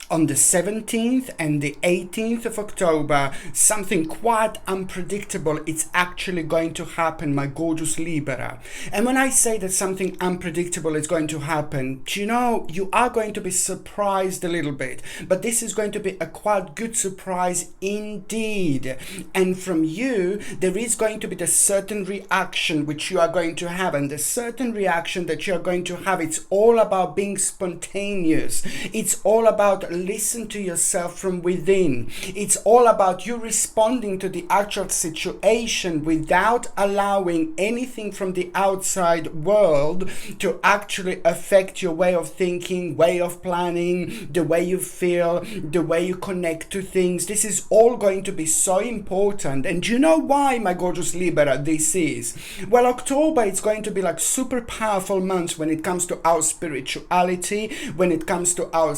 on the 17th and the 18th of October, something quite unpredictable it's actually going to happen, my gorgeous Libra. And when I say that something unpredictable is going to happen, you are going to be surprised a little bit, but this is going to be a quite good surprise indeed. And from you, there is going to be the certain reaction which you are going to have, and the certain reaction that you are going to have, it's all about being spontaneous. It's all about listen to yourself from within. It's all about you responding to the actual situation without allowing anything from the outside world to actually affect your way of thinking, way of planning, the way you feel, the way you connect to things. This is all going to be so important. And you know why, my gorgeous Libra, this is? Well, October is going to be like super powerful months when it comes to our spirituality, when it comes to our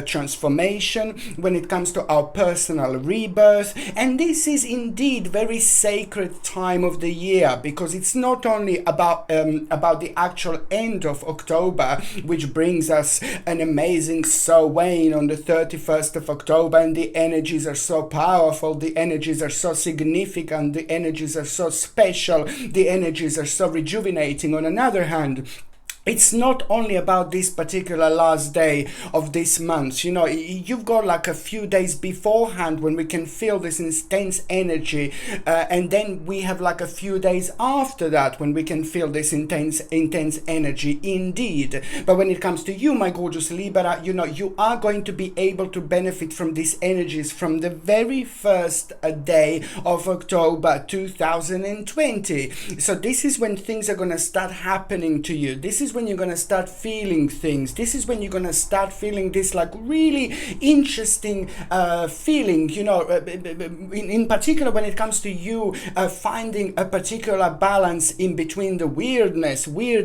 transformation, when it comes to our personal rebirth. And this is indeed very sacred time of the year, because it's not only about the actual end of October, which brings us an amazing Samhain on the 31st of October, and the energies are so powerful, the energies are so significant, the energies are so special, the energies are so rejuvenating. On another hand, it's not only about this particular last day of this month. You've got like a few days beforehand when we can feel this intense energy, and then we have like a few days after that when we can feel this intense energy indeed. But when it comes to you, my gorgeous Libra, you are going to be able to benefit from these energies from the very first day of October 2020. So this is when things are going to start happening to you. This is when you're going to start feeling things. This is when you're going to start feeling this like really interesting feeling, in particular when it comes to you finding a particular balance in between the weird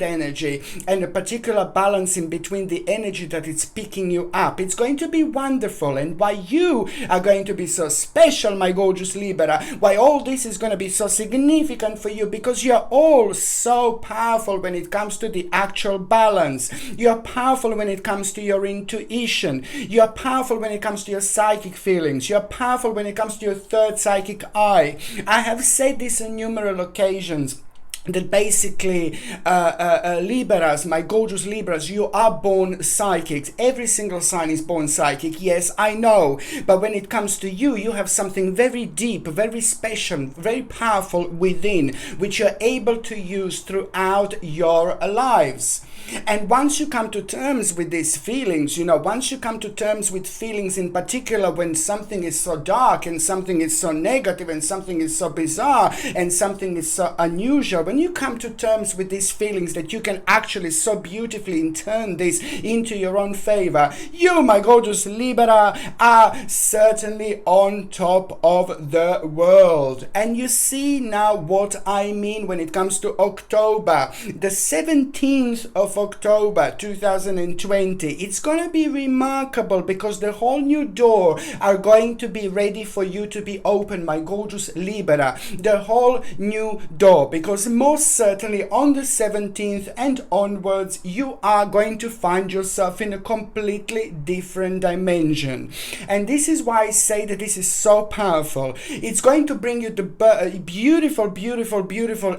energy, and a particular balance in between the energy that it's picking you up. It's going to be wonderful. And why you are going to be so special, my gorgeous Libra, why all this is going to be so significant for you, because you're all so powerful when it comes to the actual balance. You are powerful when it comes to your intuition. You are powerful when it comes to your psychic feelings. You are powerful when it comes to your third psychic eye. I have said this on numerous occasions, that basically Libras, my gorgeous Libras, you are born psychics. Every single sign is born psychic. Yes, I know. But when it comes to you, you have something very deep, very special, very powerful within, which you're able to use throughout your lives. And once you come to terms with these feelings, once you come to terms with feelings in particular when something is so dark and something is so negative and something is so bizarre and something is so unusual, when you come to terms with these feelings that you can actually so beautifully turn this into your own favor, you, my gorgeous Libra, are certainly on top of the world. And you see now what I mean when it comes to October. The 17th of October 2020, it's going to be remarkable, because the whole new door are going to be ready for you to be open, my gorgeous Libra. The whole new door, because most certainly on the 17th and onwards, you are going to find yourself in a completely different dimension. And this is why I say that this is so powerful. It's going to bring you the beautiful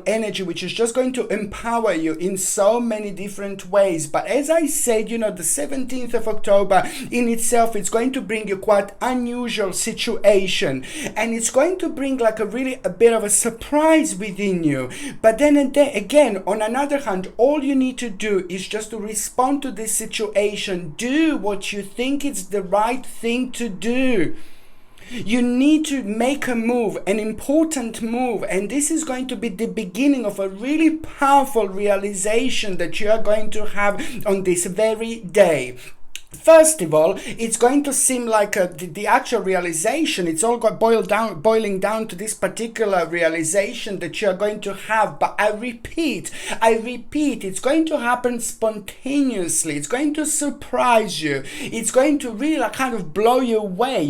energy, which is just going to empower you in so many different ways. But as I said, the 17th of October in itself, it's going to bring you quite unusual situation, and it's going to bring like a bit of a surprise within you. But then again, on another hand, all you need to do is just to respond to this situation. Do what you think is the right thing to do. You need to make a move, an important move, and this is going to be the beginning of a really powerful realization that you are going to have on this very day. First of all, it's going to seem like the actual realization, it's all boiling down to this particular realization that you're going to have. But I repeat, it's going to happen spontaneously. It's going to surprise you. It's going to really kind of blow you away,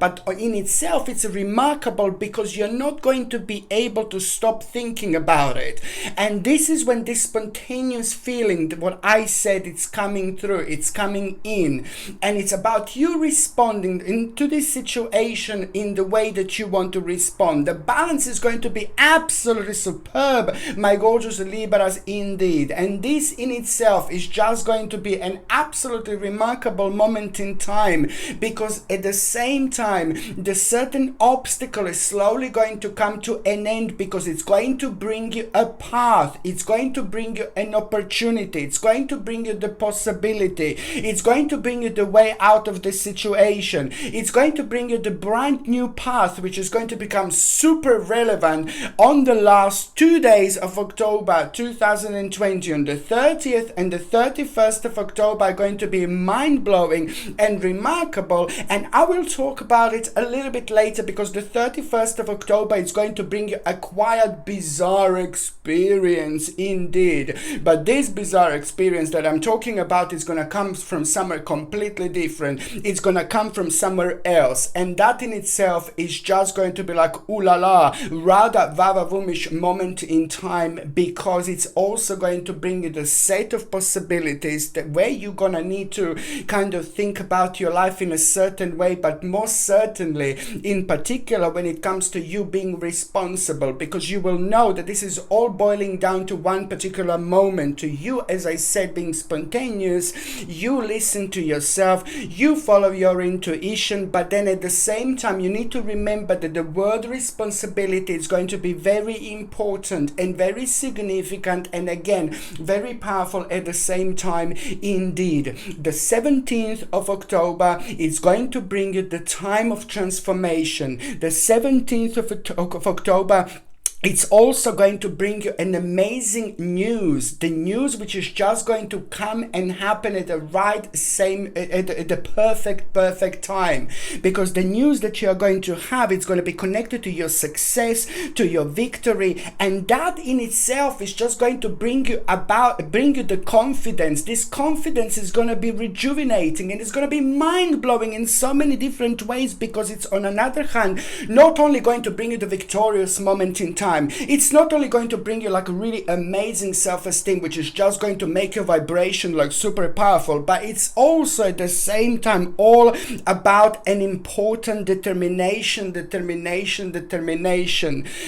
but in itself, it's remarkable because you're not going to be able to stop thinking about it. And this is when this spontaneous feeling, what I said, it's coming through. It's coming in, and it's about you responding into this situation in the way that you want to respond. The balance is going to be absolutely superb, my gorgeous Libras, indeed. And this in itself is just going to be an absolutely remarkable moment in time, because at the same time, the certain obstacle is slowly going to come to an end, because it's going to bring you a path, it's going to bring you an opportunity, it's going to bring you the possibility, it's going to bring you the way out of the situation, it's going to bring you the brand new path, which is going to become super relevant on the last 2 days of October 2020. On the 30th and the 31st of October are going to be mind-blowing and remarkable, and I will talk about it a little bit later, because the 31st of October is going to bring you a quite bizarre experience indeed. But this bizarre experience that I'm talking about is going to come from somewhere completely different. It's going to come from somewhere else, and that in itself is just going to be like ooh la la, rather vavavoom-ish moment in time, because it's also going to bring you the set of possibilities that where you're gonna need to kind of think about your life in a certain way, but most certainly in particular when it comes to you being responsible, because you will know that this is all boiling down to one particular moment, to you, as I said, being spontaneous. You listen to yourself, you follow your intuition, but then at the same time you need to remember that the word responsibility is going to be very important and very significant, and again very powerful at the same time indeed. The 17th of October is going to bring you the time of transformation. The 17th of October, it's also going to bring you an amazing news, the news which is just going to come and happen at the at the perfect time, because the news that you are going to have, it's going to be connected to your success, to your victory, and that in itself is just going to bring you the confidence. This confidence is going to be rejuvenating, and it's going to be mind-blowing in so many different ways, because it's on another hand not only going to bring you the victorious moment in time, it's not only going to bring you like a really amazing self-esteem, which is just going to make your vibration like super powerful, but it's also at the same time all about an important determination.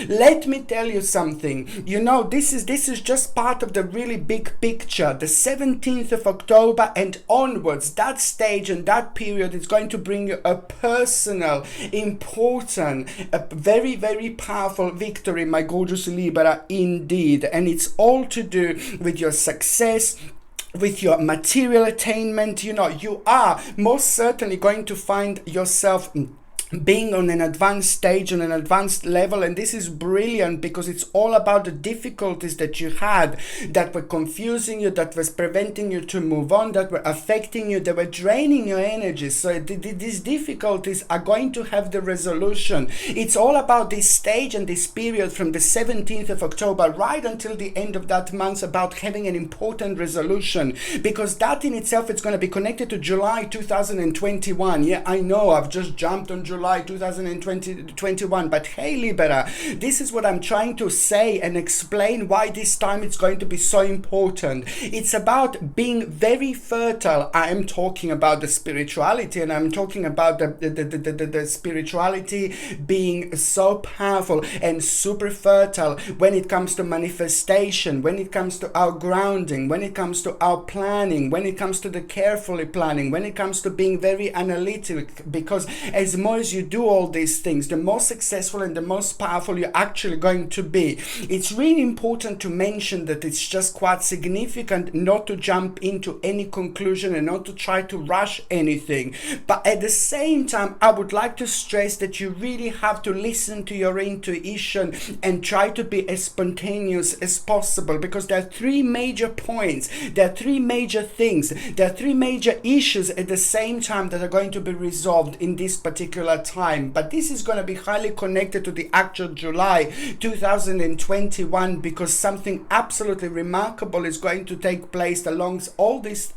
Let me tell you something. You know, this is just part of the really big picture. The 17th of October and onwards, that stage and that period is going to bring you a personal, important, a very, very powerful victory, my gorgeous Libra, indeed. And it's all to do with your success, with your material attainment. You know, you are most certainly going to find yourself being on an advanced stage, on an advanced level, and this is brilliant, because it's all about the difficulties that you had that were confusing you, that was preventing you to move on, that were affecting you, that were draining your energy. So these difficulties are going to have the resolution. It's all about this stage and this period from the 17th of October right until the end of that month, about having an important resolution, because that in itself is going to be connected to July 2021. Yeah, I know I've just jumped on July 2021, but hey Libra, this is what I'm trying to say and explain why this time it's going to be so important. It's about being very fertile. I am talking about the spirituality, and I'm talking about the spirituality being so powerful and super fertile when it comes to manifestation, when it comes to our grounding, when it comes to our planning, when it comes to the carefully planning, when it comes to being very analytic, because as more as you do all these things, the more successful and the most powerful you're actually going to be. It's really important to mention that it's just quite significant not to jump into any conclusion and not to try to rush anything. But at the same time, I would like to stress that you really have to listen to your intuition and try to be as spontaneous as possible, because there are three major points, there are three major things, there are three major issues at the same time that are going to be resolved in this particular particular time, but this is going to be highly connected to the actual July 2021, because something absolutely remarkable is going to take place amongst all these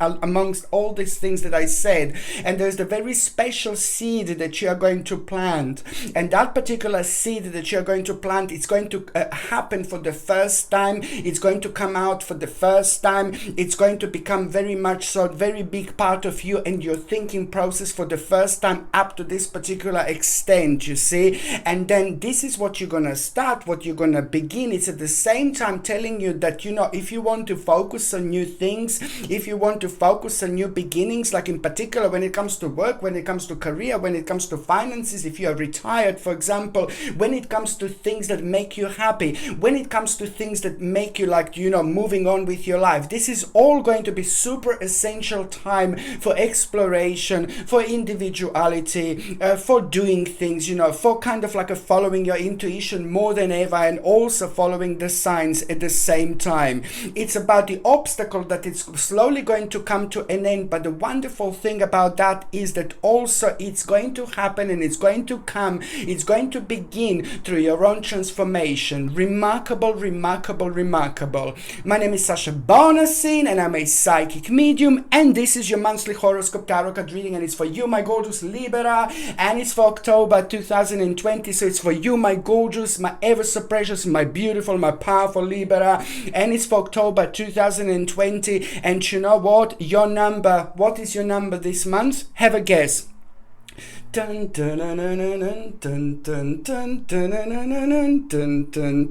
things that I said. And there's the very special seed that you are going to plant, and that particular seed that you're going to plant, it's going to happen for the first time. It's going to come out for the first time. It's going to become very much so a very big part of you and your thinking process for the first time up to this particular extent, you see. And then this is what you're going to start, what you're going to begin. It's at the same time telling you that, you know, if you want to focus on new things, if you want to focus on new beginnings, like in particular when it comes to work, when it comes to career, when it comes to finances, if you are retired, for example, when it comes to things that make you happy, when it comes to things that make you, like, you know, moving on with your life, this is all going to be super essential time for exploration, for individuality, for doing things, you know, for kind of like a following your intuition more than ever, and also following the signs at the same time. It's about the obstacle that it's slowly going to come to an end, but the wonderful thing about that is that also it's going to happen, and it's going to come, it's going to begin through your own transformation. Remarkable, remarkable, remarkable. My name is Sasha Bonasin, and I'm a psychic medium, and this is your monthly horoscope tarot card reading, and it's for you, my gorgeous Libra, and it's for October 2020. So it's for you, my gorgeous, my ever so precious, my beautiful, my powerful Libra, and it's for October 2020. And you know what? Your number, what is your number this month? Have a guess. Dun dun dun dun dun dun dun dun dun dun dun dun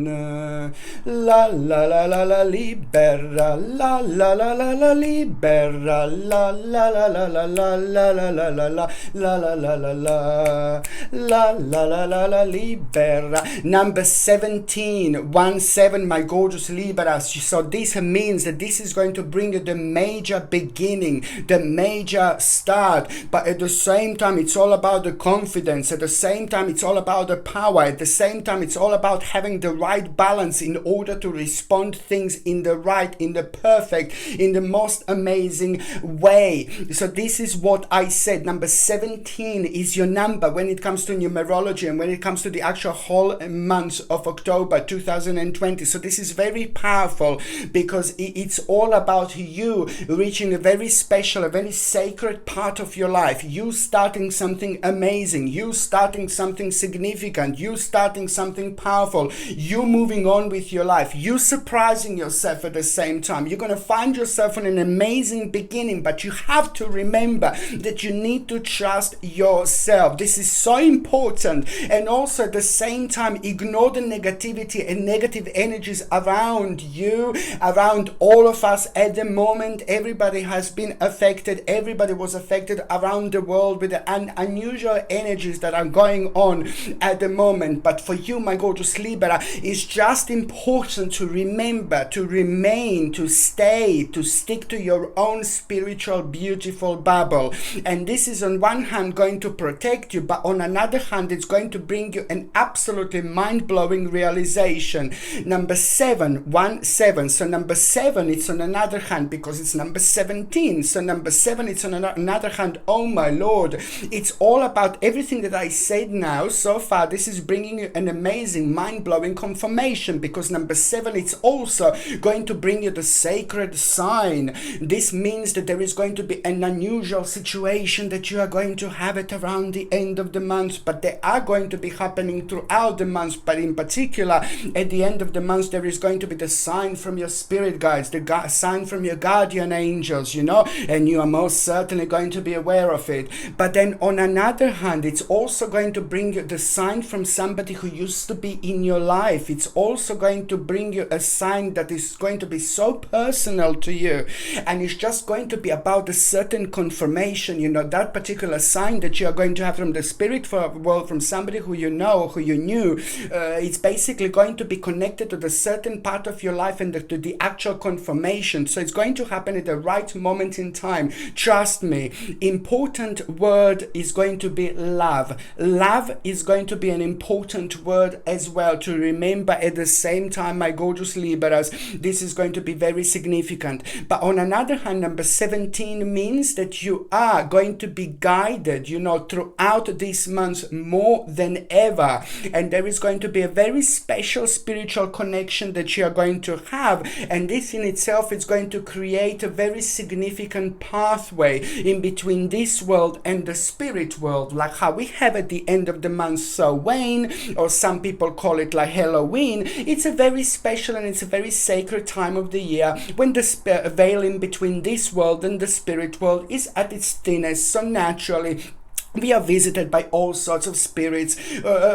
dun. La la la la la libera, la la la la la libera, la la la la la la la la la la la la la la la la la la la libera. Number 17, 17, my gorgeous Libra. So this means that this is going to bring you the major beginning, the major start, but at the same time it's all about the confidence, at the same time it's all about the power, at the same time it's all about having the right balance in order to respond things in the right, in the perfect, in the most amazing way. So this is what I said. Number 17 is your number when it comes to numerology and when it comes to the actual whole month of October 2020. So this is very powerful because it's all about you reaching a very special, a very sacred part of your life. You starting something amazing, you starting something significant, you starting something powerful, you moving on with your life, you surprising yourself at the same time. You're going to find yourself in an amazing beginning, but you have to remember that you need to trust yourself. This is so important. And also at the same time, ignore the negativity and negative energies around you, around all of us at the moment. Everybody has been affected. Everybody was affected around the world with the unusual energies that are going on at the moment. But for you, my gorgeous Libra, it's just important to remember, to remain, to stay, to stick to your own spiritual, beautiful bubble. And this is on one hand going to protect you, but on another hand, it's going to bring you an absolutely mind-blowing realization. Number 7, 1, 7. So number 7, it's on another hand because it's number 17. So number 7, it's on another hand, oh my Lord, it's all about everything that I said now so far. This is bringing you an amazing, mind-blowing confirmation because number 7, it's also going to bring you the sacred sign. This means that there is going to be an unusual situation that you are going to have it around the end of the month, but they are going to be happening throughout the month. But in particular, at the end of the month, there is going to be the sign from your spirit guides, the sign from your guardian angels, you know, and you are most certainly going to be aware of it. But then on another hand, it's also going to bring you the sign from somebody who used to be in your life. It's also going to bring you a sign that is going to be so personal to you, and it's just going to be about a certain confirmation, you know, that particular sign that you are going to have from the spirit world, from somebody who you know, who you knew. It's basically going to be connected to the certain part of your life and to the actual confirmation. So it's going to happen at the right moment in in time. Trust me, important word is going to be love. Love is going to be an important word as well to remember at the same time, my gorgeous Libras. This is going to be very significant. But on another hand, number 17 means that you are going to be guided, throughout this month more than ever. And there is going to be a very special spiritual connection that you are going to have. And this in itself is going to create a very significant pathway in between this world and the spirit world, like how we have at the end of the month Samhain, or some people call it like Halloween. It's a very special and it's a very sacred time of the year when the veil in between this world and the spirit world is at its thinnest. So naturally, we are visited by all sorts of spirits.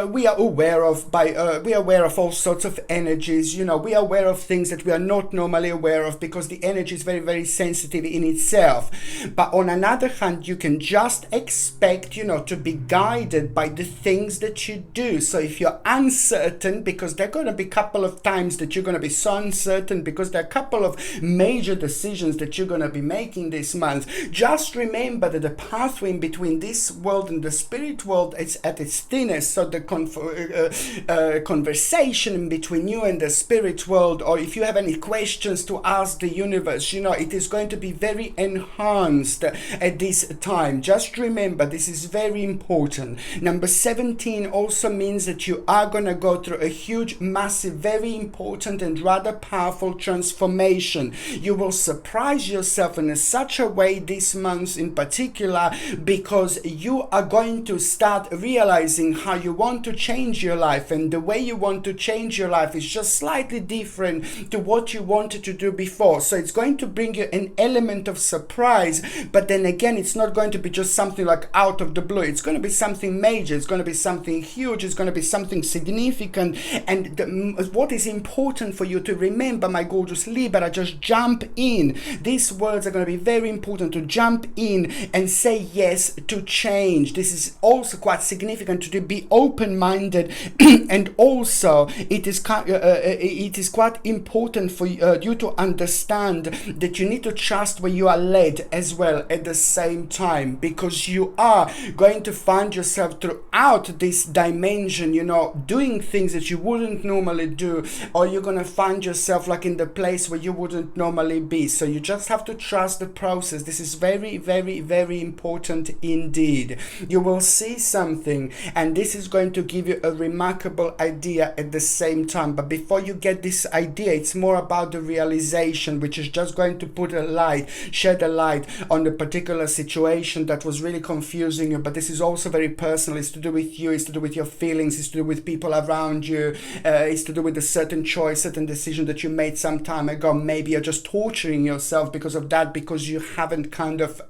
We are aware of all sorts of energies. We are aware of things that we are not normally aware of because the energy is very, very sensitive in itself. But on another hand, you can just expect, to be guided by the things that you do. So if you're uncertain, because there are going to be a couple of times that you're going to be so uncertain because there are a couple of major decisions that you're going to be making this month, just remember that the pathway in between this world and the spirit world is at its thinnest. So the conversation in between you and the spirit world, or if you have any questions to ask the universe, it is going to be very enhanced at this time. Just remember, this is very important. Number 17 also means that you are going to go through a huge, massive, very important and rather powerful transformation. You will surprise yourself in such a way this month in particular, because you are going to start realizing how you want to change your life, and the way you want to change your life is just slightly different to what you wanted to do before. So it's going to bring you an element of surprise, but then again, it's not going to be just something like out of the blue. It's going to be something major, it's going to be something huge, it's going to be something significant. And what is important for you to remember, my gorgeous Libra, just jump in. These words are going to be very important, to jump in and say yes to change. This is also quite significant to be open-minded, and also it is quite important for you to understand that you need to trust where you are led as well at the same time, because you are going to find yourself throughout this dimension, doing things that you wouldn't normally do, or you're going to find yourself like in the place where you wouldn't normally be. So you just have to trust the process. This is very, very, very important indeed. You will see something, and this is going to give you a remarkable idea at the same time. But before you get this idea, it's more about the realization, which is just going to shed a light on the particular situation that was really confusing you. But this is also very personal. It's to do with you, it's to do with your feelings, it's to do with people around you, it's to do with a certain choice, certain decision that you made some time ago. Maybe you're just torturing yourself because of that, because you haven't kind of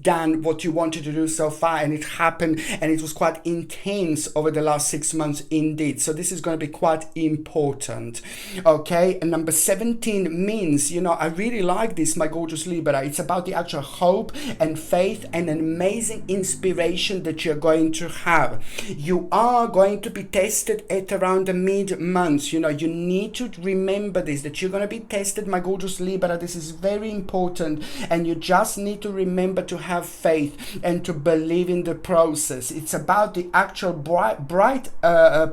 done what you wanted to do so far, and it happened, and it was quite intense over the last 6 months indeed. So this is going to be quite important. Okay, and number 17 means, I really like this, my gorgeous Libra. It's about the actual hope and faith and an amazing inspiration that you're going to have. You are going to be tested at around the mid-month. You need to remember this, that you're going to be tested, my gorgeous Libra. This is very important, and you just need to remember to have faith and to believe in the process. It's about the actual bright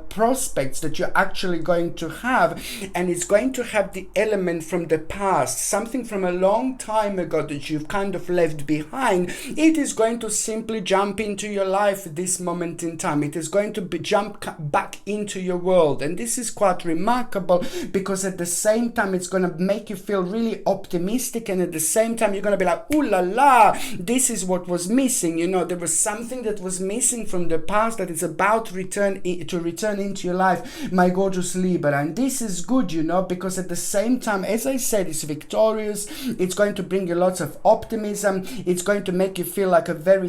prospects that you're actually going to have, and it's going to have the element from the past, something from a long time ago that you've kind of left behind. It is going to simply jump into your life at this moment in time. It is going to jump back into your world, and this is quite remarkable, because at the same time it's going to make you feel really optimistic, and at the same time you're going to be like, ooh la la, this is what was missing. There was something that was missing from the past that is about to return into your life, my gorgeous Libra. And this is good, because at the same time, as I said, it's victorious. It's going to bring you lots of optimism. It's going to make you feel like a very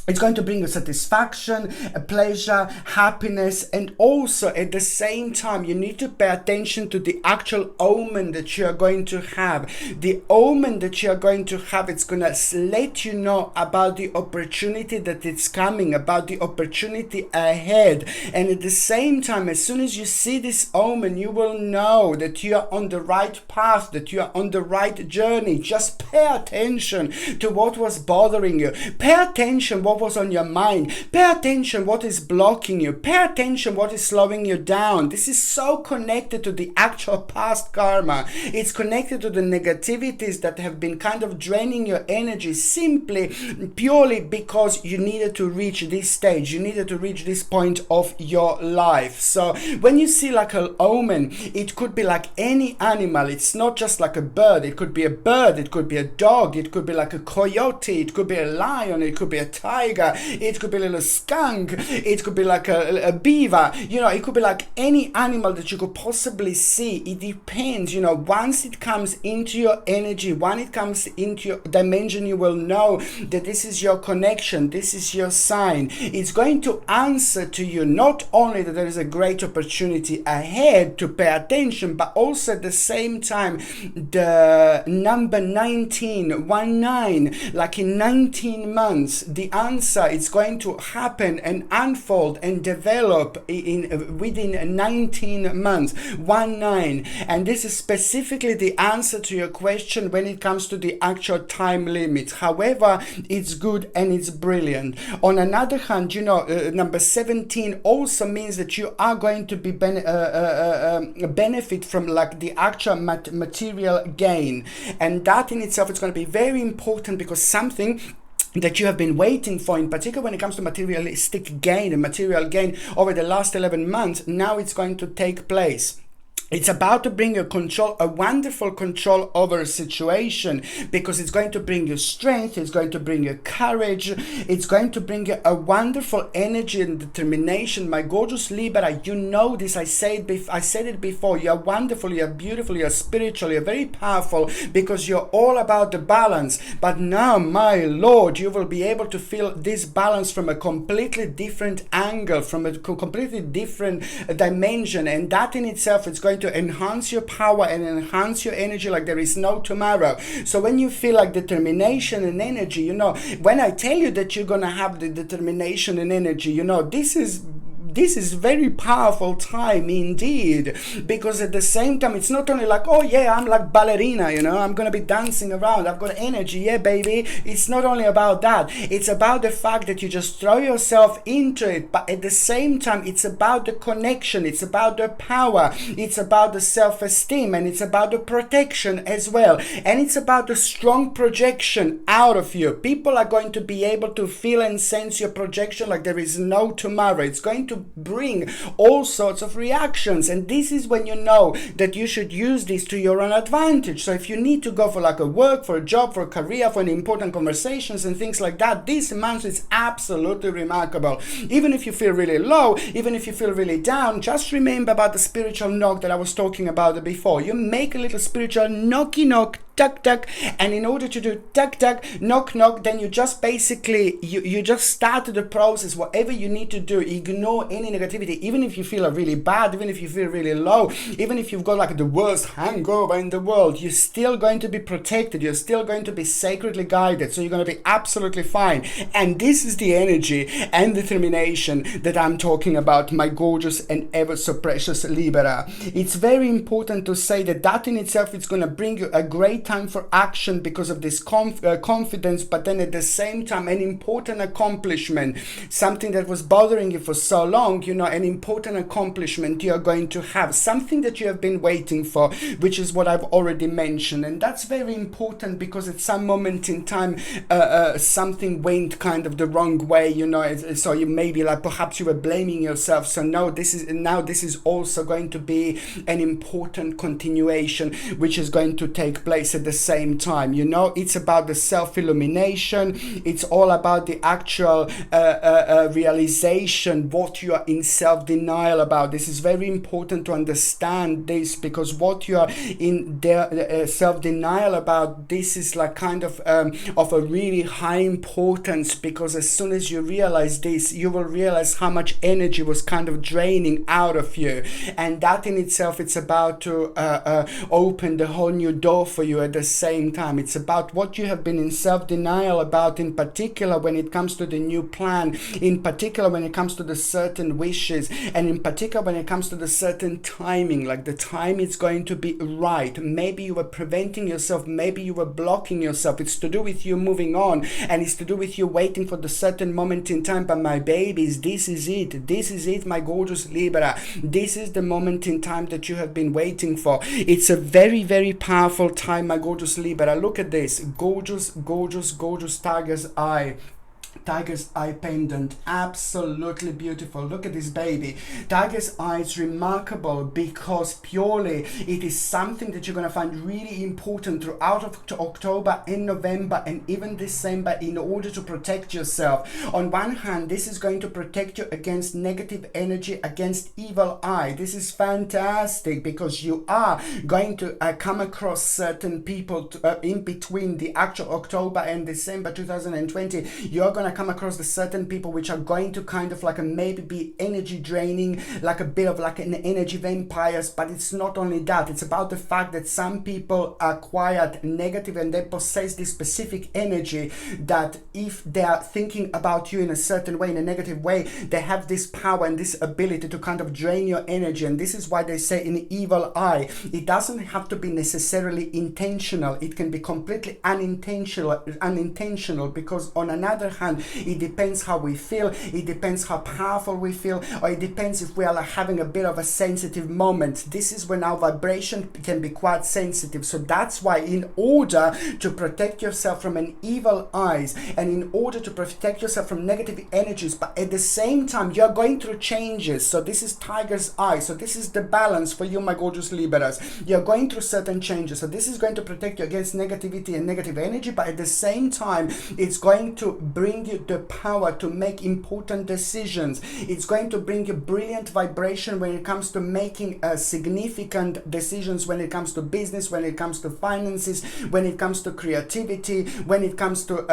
It's going to bring you satisfaction, pleasure, happiness, and also at the same time, you need to pay attention to the actual omen that you are going to have. The omen that you are going to have, it's going to let you know about the opportunity that it's coming, about the opportunity ahead. And at the same time, as soon as you see this omen, you will know that you are on the right path, that you are on the right journey. Just pay attention to what was bothering you. Pay attention what was on your mind. Pay attention what is blocking you. Pay attention what is slowing you down. This is so connected to the actual past karma. It's connected to the negativities that have been kind of draining your energy simply, purely because you needed to reach this stage. You needed to reach this point of your life. So when you see like an omen, it could be like any animal. It's not just like a bird. It could be a bird. It could be a dog. It could be like a coyote. It could be a lion. It could be a tiger. It could be a little skunk. It could be like a beaver. You know, it could be like any animal that you could possibly see. It depends. You know, once it comes into your energy, when it comes into your dimension, you will know that this is your connection. This is your sign. It's going to answer to you not only that there is a great opportunity ahead to pay attention, but also at the same time, the number 19, like in 19 months, the answer is going to happen and unfold and develop within 19 months. 19. And this is specifically the answer to your question when it comes to the actual time limit. However, it's good and it's brilliant. On another hand, you know, number 17 also means that you are going to be benefit from like the actual material gain, and that in itself is going to be very important, because something that you have been waiting for, in particular when it comes to materialistic gain and material gain over the last 11 months, now it's going to take place. It's about to bring you control, a wonderful control over a situation, because it's going to bring you strength, it's going to bring you courage, it's going to bring you a wonderful energy and determination. My gorgeous Libra, you know this, I said it before, you're wonderful, you're beautiful, you're spiritual, you're very powerful, because you're all about the balance. But now, my Lord, you will be able to feel this balance from a completely different angle, from a completely different dimension, and that in itself is going to enhance your power and enhance your energy like there is no tomorrow. So when you feel like determination and energy, you know, when I tell you that you're gonna have the determination and energy, you know, this is very powerful time indeed, because at the same time, it's not only like, oh yeah, I'm like ballerina, you know, I'm gonna be dancing around, I've got energy, yeah baby. It's not only about that, it's about the fact that you just throw yourself into it, but at the same time, it's about the connection, it's about the power, it's about the self-esteem, and it's about the protection as well, and it's about the strong projection out of you. People are going to be able to feel and sense your projection like there is no tomorrow. It's going to bring all sorts of reactions, and this is when you know that you should use this to your own advantage. So if you need to go for like a work, for a job, for a career, for an important conversations and things like that, this month is absolutely remarkable. Even if you feel really low, even if you feel really down, just remember about the spiritual knock that I was talking about before. You make a little spiritual knocky knock, tuck tuck, and in order to do tuck tuck, knock knock, then you just basically you just start the process. Whatever you need to do, ignore any negativity. Even if you feel really bad, even if you feel really low, even if you've got like the worst hangover in the world, you're still going to be protected, you're still going to be sacredly guided, so you're going to be absolutely fine. And this is the energy and determination that I'm talking about, my gorgeous and ever so precious Libra. It's very important to say that that in itself is going to bring you a great time for action because of this confidence, but then at the same time an important accomplishment, something that was bothering you for so long, you know, an important accomplishment you are going to have, something that you have been waiting for, which is what I've already mentioned. And that's very important because at some moment in time something went kind of the wrong way, you know, so you maybe like perhaps you were blaming yourself. So no, this is also going to be an important continuation which is going to take place. this at the same time. You know, it's about the self-illumination. It's all about the actual realization, what you are in self-denial about. This is very important to understand this, because what you are in self-denial about, this is like kind of a really high importance, because as soon as you realize this, you will realize how much energy was kind of draining out of you, and that in itself, it's about to open the whole new door for you at the same time. It's about what you have been in self-denial about, in particular when it comes to the new plan, in particular when it comes to the certain wishes, and in particular when it comes to the certain timing, like the time it's going to be right. Maybe you were preventing yourself, maybe you were blocking yourself. It's to do with you moving on, and it's to do with you waiting for the certain moment in time. But my babies, this is it, my gorgeous Libra. This is the moment in time that you have been waiting for. It's a very, very powerful time, my gorgeous Libra. Look at this gorgeous, gorgeous, gorgeous tiger's eye pendant, absolutely beautiful. Look at this baby. Tiger's eye is remarkable because purely it is something that you're going to find really important throughout October and November and even December, in order to protect yourself. On one hand, this is going to protect you against negative energy, against evil eye. This is fantastic, because you are going to come across certain people in between the actual October and December 2020. You're going to come across the certain people which are going to kind of like maybe be energy draining, like a bit of like an energy vampires. But it's not only that, it's about the fact that some people are quite negative and they possess this specific energy that if they are thinking about you in a certain way, in a negative way, they have this power and this ability to kind of drain your energy. And this is why they say in evil eye, it doesn't have to be necessarily intentional. It can be completely unintentional, because on another hand, it depends how we feel, it depends how powerful we feel, or it depends if we are like having a bit of a sensitive moment. This is when our vibration can be quite sensitive. So that's why, in order to protect yourself from an evil eyes, and in order to protect yourself from negative energies, but at the same time you're going through changes. So this is tiger's eye. So this is the balance for you, my gorgeous Libras. You're going through certain changes. So this is going to protect you against negativity and negative energy, but at the same time, it's going to bring you the power to make important decisions. It's going to bring you brilliant vibration when it comes to making significant decisions, when it comes to business, when it comes to finances, when it comes to creativity, when it comes to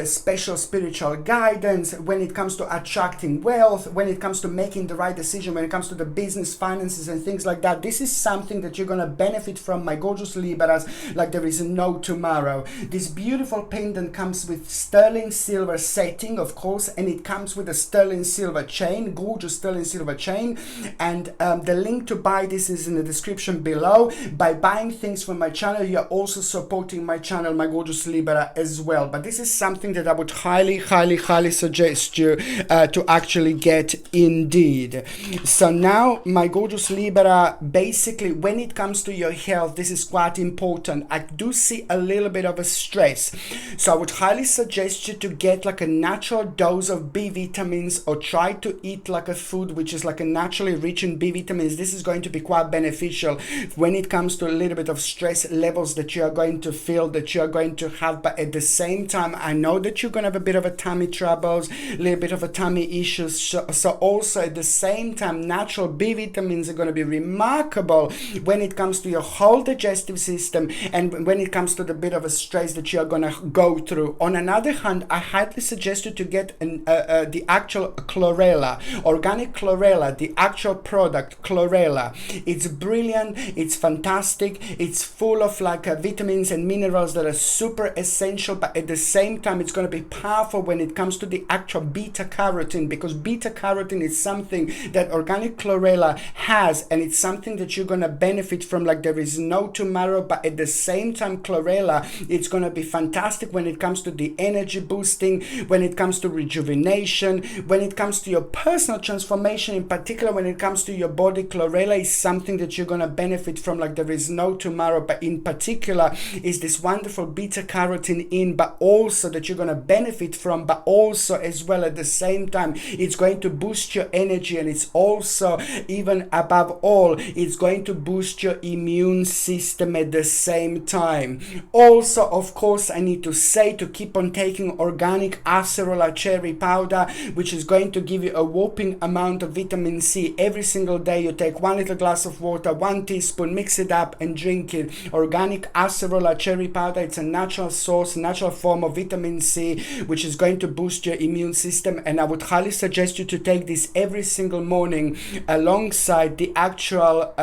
special spiritual guidance, when it comes to attracting wealth, when it comes to making the right decision, when it comes to the business, finances and things like that. This is something that you're going to benefit from, my gorgeous Libras, like there is no tomorrow. This beautiful pendant comes with sterling silver setting, of course, and it comes with a sterling silver chain, gorgeous sterling silver chain. And the link to buy this is in the description below. By buying things from my channel, you're also supporting my channel, my gorgeous Libra, as well. But this is something that I would highly suggest you to actually get indeed. So now, my gorgeous Libra, basically when it comes to your health, this is quite important. I do see a little bit of a stress, so I would highly suggest you to get like a natural dose of B vitamins, or try to eat like a food which is like a naturally rich in B vitamins. This is going to be quite beneficial when it comes to a little bit of stress levels that you are going to feel, that you are going to have. But at the same time, I know that you're going to have a bit of a tummy troubles, a little bit of a tummy issues. So also at the same time, natural B vitamins are going to be remarkable when it comes to your whole digestive system, and when it comes to the bit of a stress that you are going to go through. On another hand, I highly suggest you to get the actual chlorella, organic chlorella, the actual product chlorella. It's brilliant, it's fantastic, it's full of like vitamins and minerals that are super essential, but at the same time it's going to be powerful when it comes to the actual beta carotene, because beta carotene is something that organic chlorella has, and it's something that you're going to benefit from like there is no tomorrow. But at the same time, chlorella, it's going to be fantastic when it comes to the energy boosting, when it comes to rejuvenation, when it comes to your personal transformation, in particular when it comes to your body. Chlorella is something that you're going to benefit from like there is no tomorrow, but in particular is this wonderful beta carotene in, but also that you're going to benefit from, but also as well at the same time it's going to boost your energy, and it's also, even above all, it's going to boost your immune system at the same time. Also, of course, I need to say to keep on taking organic acerola cherry powder, which is going to give you a whopping amount of vitamin C every single day. You take 1 little glass of water, 1 teaspoon, mix it up and drink it. Organic acerola cherry powder, it's a natural source, natural form of vitamin C, which is going to boost your immune system, and I would highly suggest you to take this every single morning alongside the actual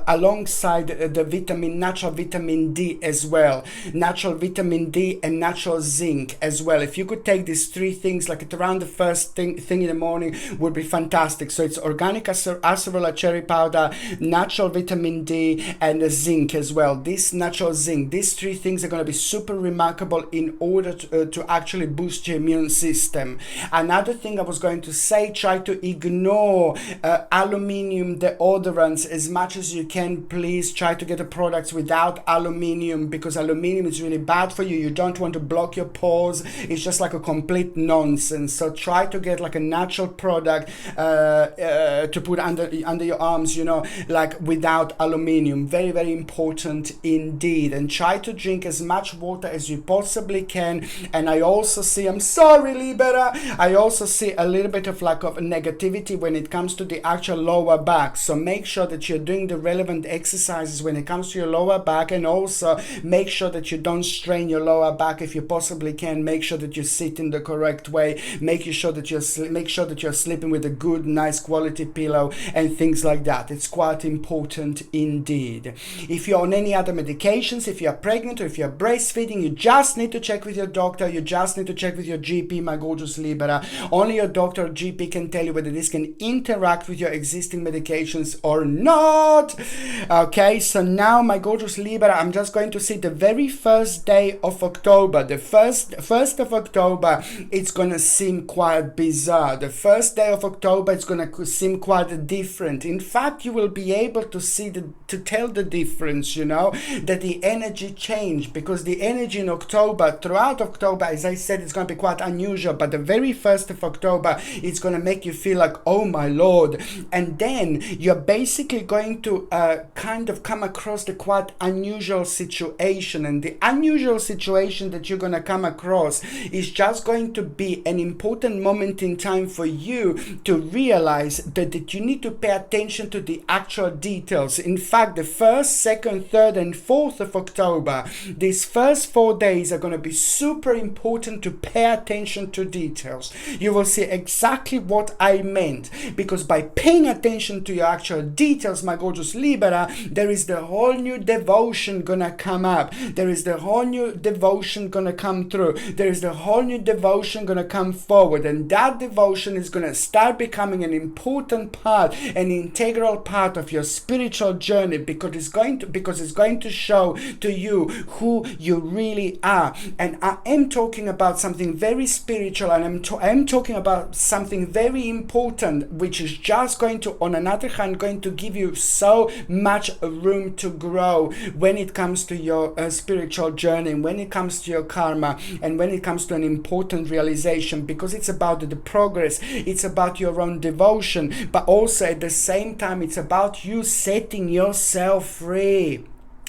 alongside the natural vitamin D as well, natural vitamin D and natural zinc as well. If you could take these three things like around the first thing in the morning, would be fantastic. So it's organic acerola cherry powder, natural vitamin D, and the zinc as well. This natural zinc, these three things are going to be super remarkable in order to actually boost your immune system. Another thing I was going to say, try to ignore aluminium deodorants as much as you can. Please try to get the products without aluminium, because aluminium is really bad for you. You don't want to block your pores. It's just like a complete nonsense. So try to get like a natural product to put under your arms, you know, like without aluminium. Very, very important indeed. And try to drink as much water as you possibly can. And I also see, I'm sorry Libra, I also see a little bit of lack of negativity when it comes to the actual lower back. So make sure that you're doing the relevant exercises when it comes to your lower back, and also make sure that you don't strain your lower back if you possibly can. Make sure that you sit in the correct way, make sure that you're sleeping with a good, nice quality pillow and things like that. It's quite important indeed. If you're on any other medications, if you're pregnant or if you're breastfeeding, you just need to check with your doctor. You just need to check with your GP, my gorgeous Libra. Only your doctor or GP can tell you whether this can interact with your existing medications or not. Okay, so now my gorgeous Libra, I'm just going to see the very first day of October. The first of October, it's gonna seem quite bizarre. The first day of October, it's gonna seem quite different. In fact, you will be able to see to tell the difference, you know, that the energy changed, because the energy in October, throughout October, as I said, it's gonna be quite unusual, but the very first of October, it's gonna make you feel like, oh my Lord. And then you're basically going to kind of come across the quite unusual situation, and the unusual situation that you're going to come across is just going to be an important moment in time for you to realize that you need to pay attention to the actual details. In fact, the 1st, 2nd, 3rd and 4th of October, these first 4 days are going to be super important to pay attention to details. You will see exactly what I meant, because by paying attention to your actual details, my gorgeous Libra, there is the whole new devotion gonna come up. There is the whole new devotion gonna come through. There is the whole new devotion gonna come forward, and that devotion is gonna start becoming an important part, an integral part of your spiritual journey, because it's going to show to you who you really are. And I am talking about something very spiritual, and I'm talking about something very important, which is just going to, on another hand, going to give you so much room to grow when it comes to your spiritual journey, when it comes to your karma, and when it comes to an important realization, because it's about the progress, it's about your own devotion, but also at the same time it's about you setting yourself free.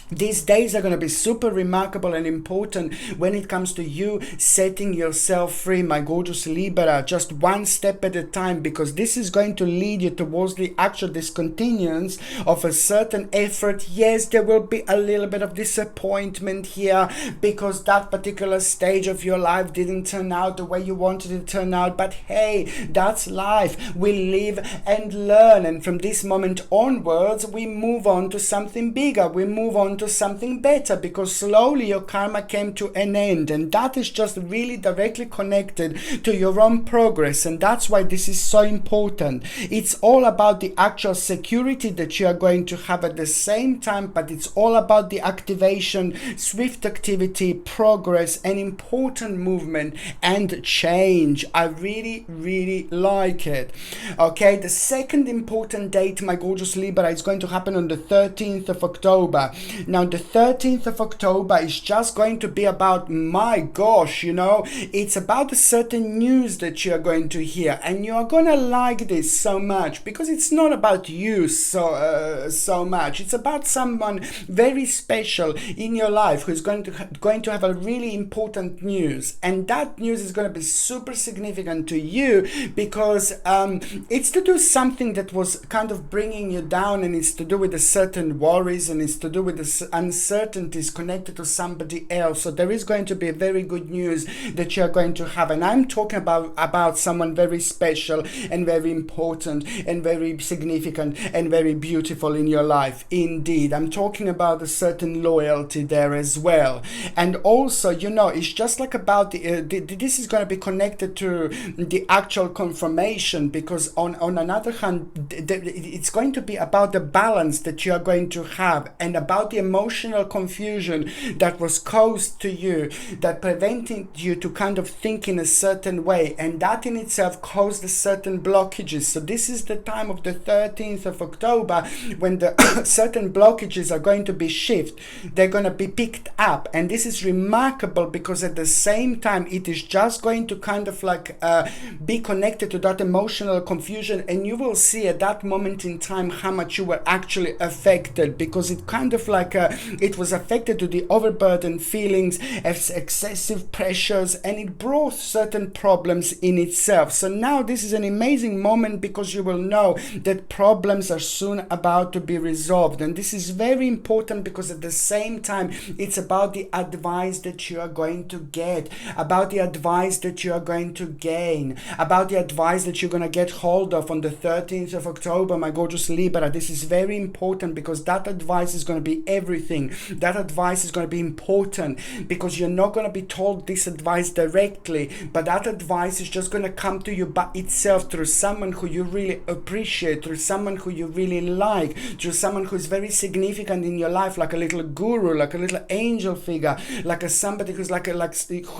These days are going to be super remarkable and important when it comes to you setting yourself free, my gorgeous Libra, just one step at a time, because this is going to lead you towards the actual discontinuance of a certain effort. Yes, there will be a little bit of disappointment here, because that particular stage of your life didn't turn out the way you wanted it to turn out, but hey, that's life. We live and learn, and from this moment onwards, we move on to something bigger. We move on on to something better, because slowly your karma came to an end, and that is just really directly connected to your own progress. And that's why this is so important. It's all about the actual security that you are going to have at the same time, but it's all about the activation, swift activity, progress, and important movement and change. I really like it. Okay, the second important date, my gorgeous Libra, is going to happen on the 13th of October. Now, the 13th of October is just going to be about, my gosh, you know, it's about a certain news that you are going to hear, and you are gonna like this so much, because it's not about you so much. It's about someone very special in your life who's going to have a really important news, and that news is going to be super significant to you, because it's to do something that was kind of bringing you down, and it's to do with a certain worries, and it's to do with the uncertainties connected to somebody else. So there is going to be a very good news that you're going to have, and I'm talking about someone very special and very important and very significant and very beautiful in your life. Indeed, I'm talking about a certain loyalty there as well. And also, you know, it's just like about this is going to be connected to the actual confirmation, because on another hand, it's going to be about the balance that you are going to have, and about the emotional confusion that was caused to you, that prevented you to kind of think in a certain way, and that in itself caused a certain blockages. So this is the time of the 13th of October when the certain blockages are going to be shifted. They're going to be picked up, and this is remarkable, because at the same time it is just going to kind of like be connected to that emotional confusion, and you will see at that moment in time how much you were actually affected, because it kind of like it was affected to the overburdened feelings, excessive pressures, and it brought certain problems in itself. So now this is an amazing moment, because you will know that problems are soon about to be resolved, and this is very important, because at the same time it's about the advice that you are going to get, about the advice that you are going to gain, about the advice that you're going to get hold of on the 13th of October, my gorgeous Libra. This is very important, because that advice is going to be everything. That advice is going to be important, because you're not going to be told this advice directly, but that advice is just going to come to you by itself through someone who you really appreciate, through someone who you really like, through someone who is very significant in your life, like a little guru, like a little angel figure, like a somebody who's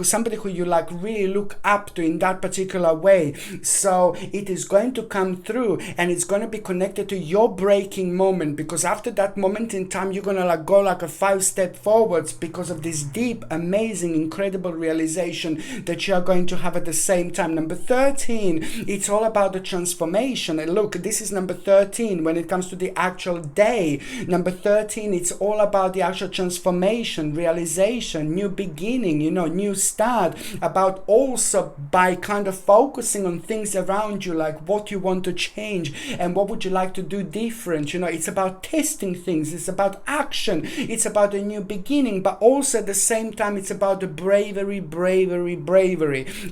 somebody who you like really look up to in that particular way. So it is going to come through, and it's going to be connected to your breaking moment, because after that moment in time you're going to like go like a 5-step forwards, because of this deep, amazing, incredible realization that you are going to have at the same time. Number 13, it's all about the transformation. And look, this is number 13 when it comes to the actual day. Number 13, it's all about the actual transformation, realization, new beginning, you know, new start, about also by kind of focusing on things around you, like what you want to change and what would you like to do different. You know, it's about testing things, it's about action, it's about a new beginning, but also at the same time it's about the bravery.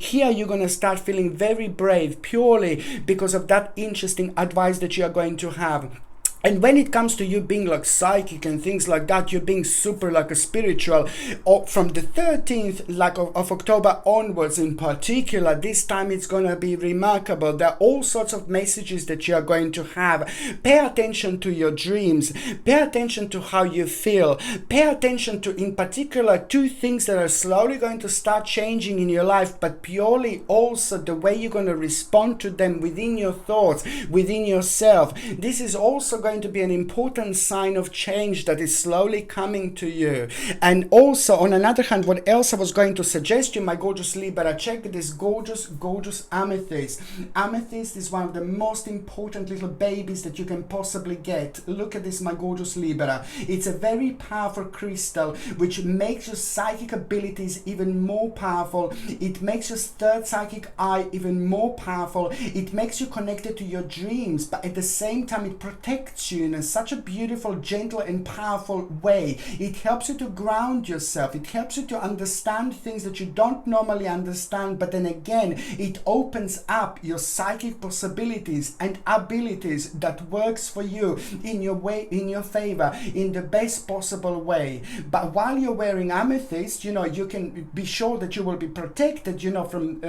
Here you're going to start feeling very brave, purely because of that interesting advice that you are going to have. And when it comes to you being like psychic and things like that, you're being super like a spiritual, or from the 13th like of October onwards in particular, this time it's going to be remarkable. There are all sorts of messages that you are going to have. Pay attention to your dreams. Pay attention to how you feel. Pay attention to, in particular, 2 things that are slowly going to start changing in your life, but purely also the way you're going to respond to them within your thoughts, within yourself. This is also going to be an important sign of change that is slowly coming to you. And also, on another hand, what else I was going to suggest you, my gorgeous Libra, check this gorgeous amethyst. Amethyst is one of the most important little babies that you can possibly get. Look at this, my gorgeous Libra. It's a very powerful crystal which makes your psychic abilities even more powerful. It makes your third psychic eye even more powerful. It makes you connected to your dreams, but at the same time it protects affects you in such a beautiful, gentle and powerful way. It helps you to ground yourself. It helps you to understand things that you don't normally understand, but then again, it opens up your psychic possibilities and abilities that works for you in your way, in your favor, in the best possible way. But while you're wearing amethyst, you can be sure that you will be protected, from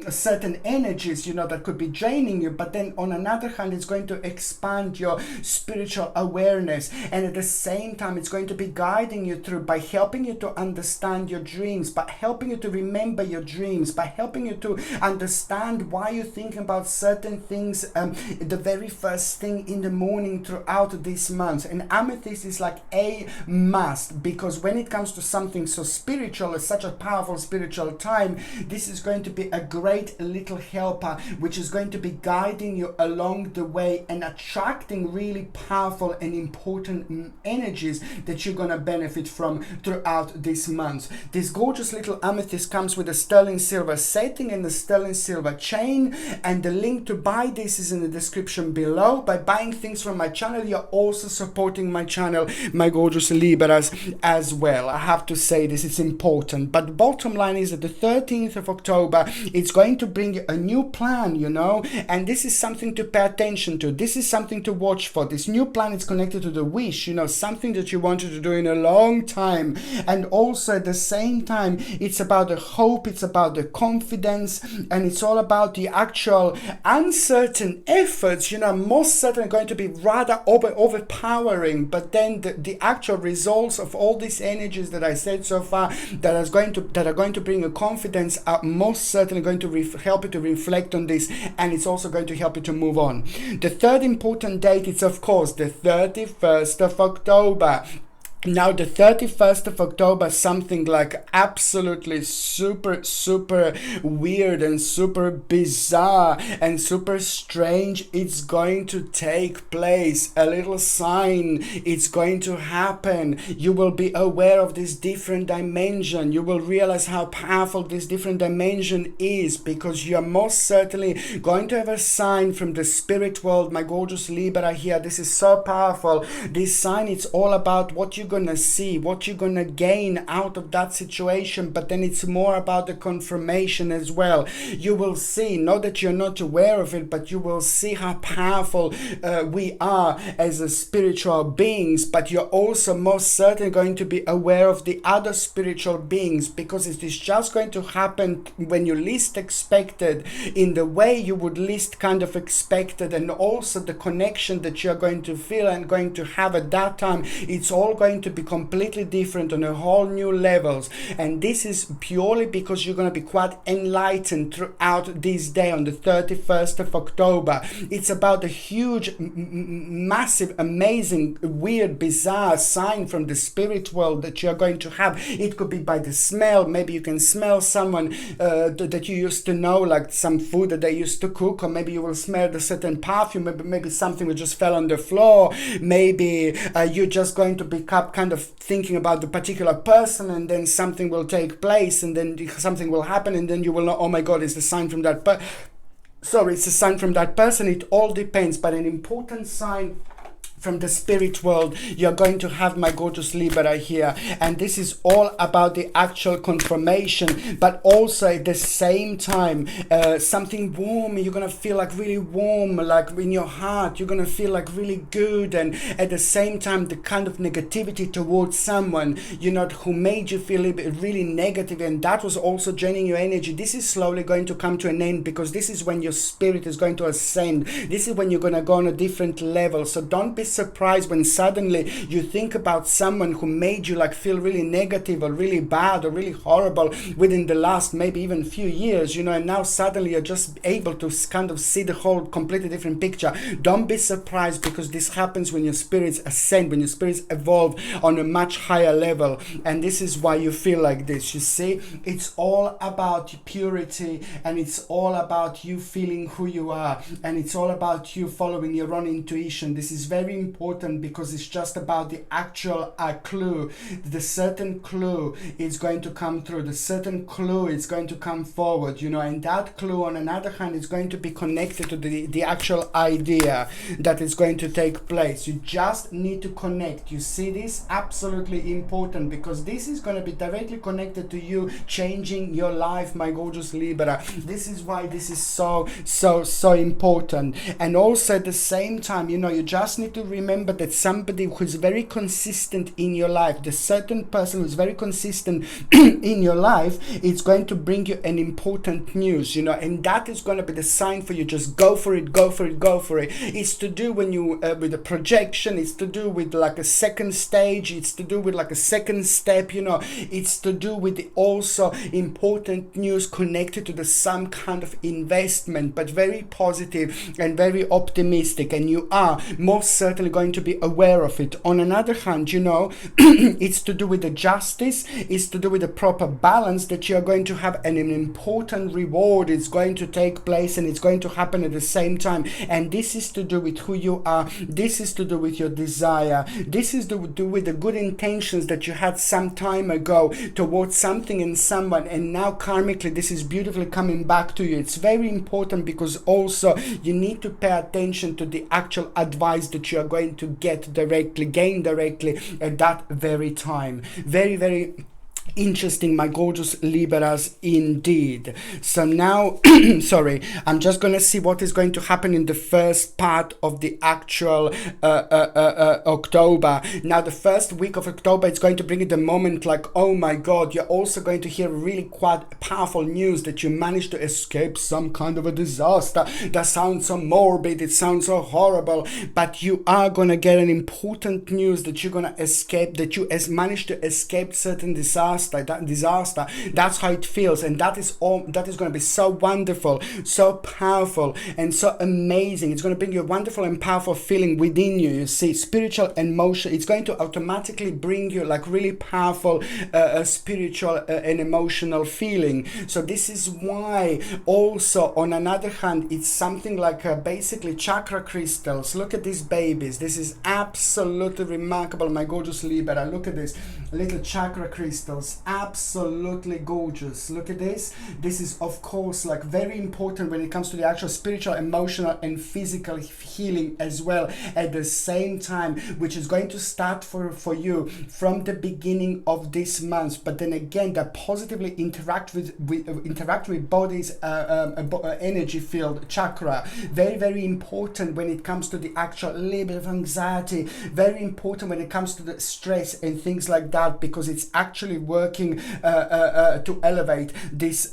certain energies, that could be draining you. But then on another hand, it's going to expand your spiritual awareness, and at the same time, it's going to be guiding you through by helping you to understand your dreams, by helping you to remember your dreams, by helping you to understand why you're thinking about certain things the very first thing in the morning throughout this month. And amethyst is like a must, because when it comes to something so spiritual, as such a powerful spiritual time, this is going to be a great little helper, which is going to be guiding you along the way and attracting really powerful and important energies that you're going to benefit from throughout this month. This gorgeous little amethyst comes with a sterling silver setting and a sterling silver chain, and the link to buy this is in the description below. By buying things from my channel, you're also supporting my channel, my gorgeous Libras, as well. I have to say this, it's important. But bottom line is that the 13th of October, it's going to bring you a new plan, and this is something to pay attention to. This is something to watch for. This new plan is connected to the wish, something that you wanted to do in a long time. And also at the same time, it's about the hope, it's about the confidence, and it's all about the actual uncertain efforts, most certainly going to be rather overpowering, but then the actual results of all these energies that I said so far that are going to bring a confidence are most certainly going to help you to reflect on this, and it's also going to help you to move on. The third important date is of course the 31st of October. Now the 31st of October, something like absolutely super weird and super bizarre and super strange, it's going to take place. A little sign, it's going to happen. You will be aware of this different dimension. You will realize how powerful this different dimension is, because you are most certainly going to have a sign from the spirit world, my gorgeous Libra here. This is so powerful. This sign, it's all about what you're gonna see, what you're gonna gain out of that situation, but then it's more about the confirmation as well. You will see, not that you're not aware of it, but you will see how powerful we are as a spiritual beings, but you're also most certainly going to be aware of the other spiritual beings, because it is just going to happen when you least expected, in the way you would least kind of expected, and also the connection that you're going to feel and going to have at that time, it's all going to be completely different on a whole new levels. And this is purely because you're going to be quite enlightened throughout this day on the 31st of October. It's about a huge, massive, amazing, weird, bizarre sign from the spirit world that you're going to have. It could be by the smell. Maybe you can smell someone that you used to know, like some food that they used to cook, or maybe you will smell the certain perfume, maybe something that just fell on the floor. Maybe you're just going to become kind of thinking about the particular person, and then something will take place, and then something will happen, and then you will know, oh my god, it's a sign from that it's a sign from that person. It all depends, but an important sign from the spirit world you're going to have, my gorgeous Libra here. And this is all about the actual confirmation, but also at the same time something warm. You're gonna feel like really warm, like in your heart. You're gonna feel like really good, and at the same time the kind of negativity towards someone who made you feel really negative, and that was also draining your energy. This is slowly going to come to an end, because this is when your spirit is going to ascend. This is when you're gonna go on a different level. So don't be surprised when suddenly you think about someone who made you like feel really negative or really bad or really horrible within the last maybe even few years, and now suddenly you're just able to kind of see the whole completely different picture. Don't be surprised, because this happens when your spirits ascend, when your spirits evolve on a much higher level. And this is why you feel like this. You see, it's all about purity, and it's all about you feeling who you are, and it's all about you following your own intuition. This is very important because it's just about the actual clue. The certain clue is going to come through. The certain clue is going to come forward, and that clue on another hand is going to be connected to the actual idea that is going to take place. You just need to connect. You see this? Absolutely important, because this is going to be directly connected to you changing your life, my gorgeous Libra. This is why this is so important. And also at the same time, you just need to remember that somebody who's very consistent in your life, the certain person who's very consistent in your life, it's going to bring you an important news, and that is going to be the sign for you. Just go for it, go for it, go for it. It's to do when you with the projection, it's to do with like a second stage, it's to do with like a second step, it's to do with the also important news connected to some kind of investment, but very positive and very optimistic, and you are most certainly going to be aware of it. On another hand, it's to do with the justice, it's to do with the proper balance, that you are going to have an important reward. It's going to take place and it's going to happen at the same time, and this is to do with who you are. This is to do with your desire. This is to do with the good intentions that you had some time ago towards something and someone, and now karmically this is beautifully coming back to you. It's very important because also you need to pay attention to the actual advice that you are going to gain directly at that very time. Very, very interesting, my gorgeous Libras, indeed. So now sorry, I'm just gonna see what is going to happen in the first part of the actual October. Now the first week of October, it's going to bring you the moment like, oh my god, you're also going to hear really quite powerful news that you managed to escape some kind of a disaster. That sounds so morbid, it sounds so horrible, but you are gonna get an important news that you're gonna escape, that you managed to escape certain disaster. That's how it feels, and that is going to be so wonderful, so powerful, and so amazing. It's going to bring you a wonderful and powerful feeling within you. You see, spiritual and emotional. It's going to automatically bring you like really powerful spiritual and emotional feeling. So this is why also on another hand, it's something like basically chakra crystals. Look at these babies. This is absolutely remarkable, my gorgeous Libra. Look at this little chakra crystals. Absolutely gorgeous. Look at this. This is of course like very important when it comes to the actual spiritual, emotional and physical healing as well at the same time, which is going to start for you from the beginning of this month, but then again that positively interact with body's energy field chakra. Very, very important when it comes to the actual little bit of anxiety, very important when it comes to the stress and things like that, because it's actually working to elevate this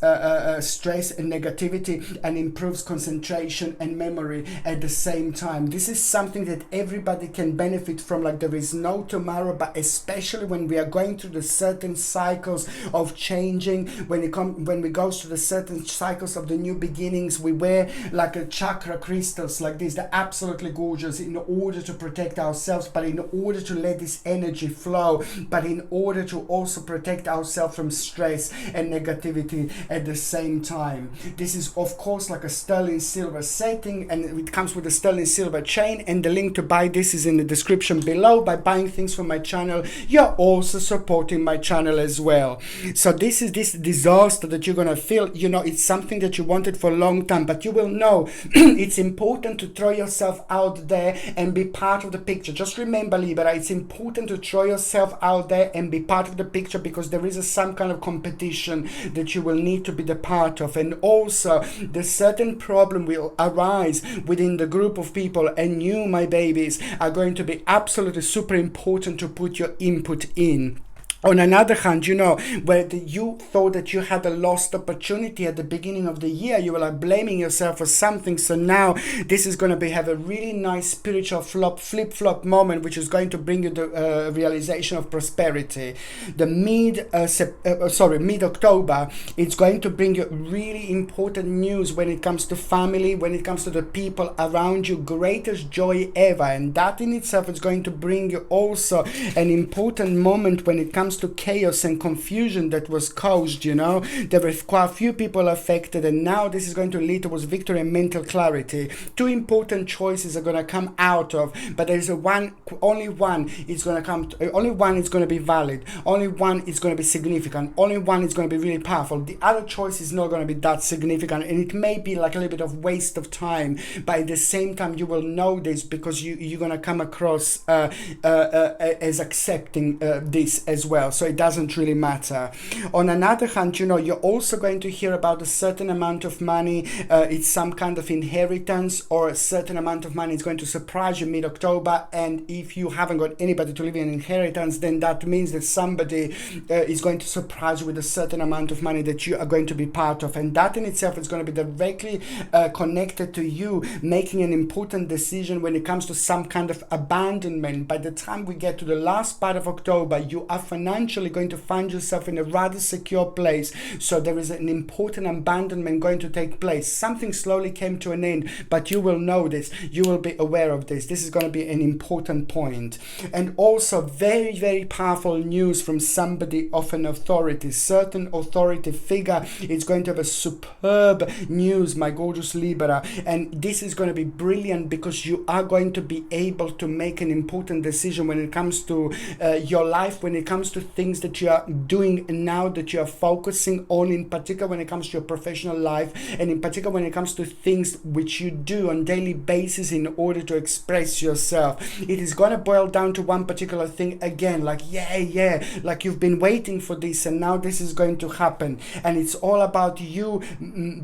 stress and negativity, and improves concentration and memory at the same time. This is something that everybody can benefit from, like there is no tomorrow, but especially when we are going through the certain cycles of changing, when we go through the certain cycles of the new beginnings, we wear like a chakra crystals like this. They're absolutely gorgeous in order to protect ourselves, but in order to let this energy flow, but in order to also protect ourselves from stress and negativity at the same time. This is of course like a sterling silver setting, and it comes with a sterling silver chain, and the link to buy this is in the description below. By buying things from my channel, you're also supporting my channel as well. So this is this disaster that you're gonna feel, it's something that you wanted for a long time, but you will know it's important to throw yourself out there and be part of the picture. Just remember, Libra, it's important to throw yourself out there and be part of the picture, because there is some kind of competition that you will need to be the part of, and also the certain problem will arise within the group of people, and you, my babies, are going to be absolutely super important to put your input in. On another hand, where you thought that you had a lost opportunity at the beginning of the year, you were like blaming yourself for something. So now this is going to have a really nice spiritual flip-flop moment, which is going to bring you the realization of prosperity. The mid-October, it's going to bring you really important news when it comes to family, when it comes to the people around you, greatest joy ever. And that in itself is going to bring you also an important moment when it comes comes to chaos and confusion that was caused, there were quite a few people affected, and now this is going to lead towards victory and mental clarity. Two important choices are going to come out of, but there's only one is going to come, only one is going to be valid, only one is going to be significant, only one is going to be really powerful. The other choice is not going to be that significant, and it may be like a little bit of waste of time, but at the same time you will know this because you're going to come across as accepting this as well, so it doesn't really matter. On another hand, you're also going to hear about a certain amount of money. It's some kind of inheritance, or a certain amount of money is going to surprise you mid-October, and if you haven't got anybody to leave an inheritance, then that means that somebody is going to surprise you with a certain amount of money that you are going to be part of, and that in itself is going to be directly connected to you making an important decision when it comes to some kind of abandonment. By the time we get to the last part of October, you are financially going to find yourself in a rather secure place, so there is an important abandonment going to take place. Something slowly came to an end, but you will know this, you will be aware of this. This is going to be an important point. And also very, very powerful news from somebody of an authority. Certain authority figure is going to have a superb news, my gorgeous Libra, and this is going to be brilliant because you are going to be able to make an important decision when it comes to your life, when it comes to things that you are doing now, that you are focusing on, in particular when it comes to your professional life, and in particular when it comes to things which you do on daily basis in order to express yourself. It is going to boil down to one particular thing again, like like you've been waiting for this and now this is going to happen, and it's all about you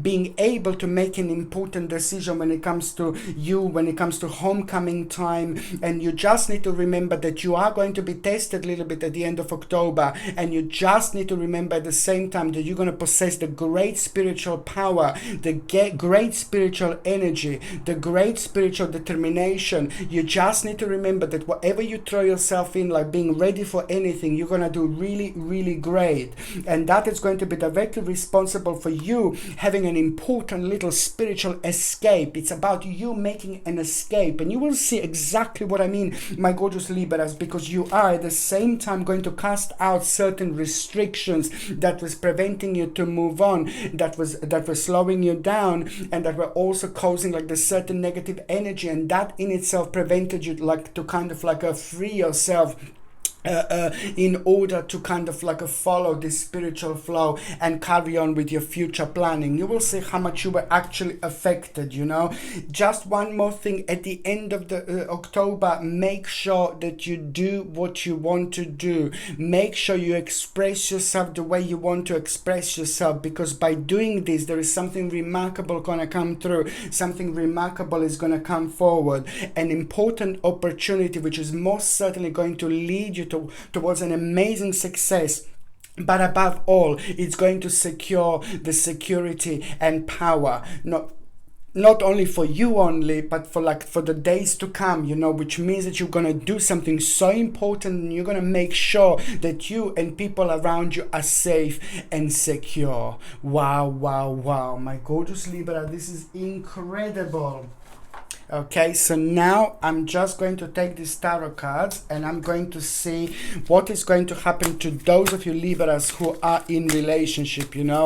being able to make an important decision when it comes to you, when it comes to homecoming time. And you just need to remember that you are going to be tested a little bit at the end of October, and you just need to remember at the same time that you're going to possess the great spiritual power, the great spiritual energy, the great spiritual determination. You just need to remember that whatever you throw yourself in, like being ready for anything, you're going to do really, really great, and that is going to be directly responsible for you having an important little spiritual escape. It's about you making an escape, and you will see exactly what I mean, my gorgeous Libras, because you are at the same time going to cast out certain restrictions that was preventing you to move on, that was slowing you down, and that were also causing like the certain negative energy, and that in itself prevented you like to kind of like free yourself in order to kind of like follow this spiritual flow and carry on with your future planning. You will see how much you were actually affected, Just one more thing, at the end of the October, make sure that you do what you want to do. Make sure you express yourself the way you want to express yourself, because by doing this, there is something remarkable going to come through. Something remarkable is going to come forward. An important opportunity, which is most certainly going to lead you towards an amazing success. But above all, it's going to secure the security and power, not only for you only, but for the days to come, which means that you're going to do something so important, and you're going to make sure that you and people around you are safe and secure. Wow, my gorgeous Libra, this is incredible. Okay, so now I'm just going to take these tarot cards and I'm going to see what is going to happen to those of you Libras who are in relationship, Now,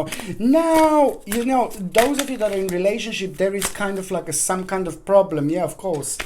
those of you that are in relationship, there is kind of like some kind of problem. Yeah, of course.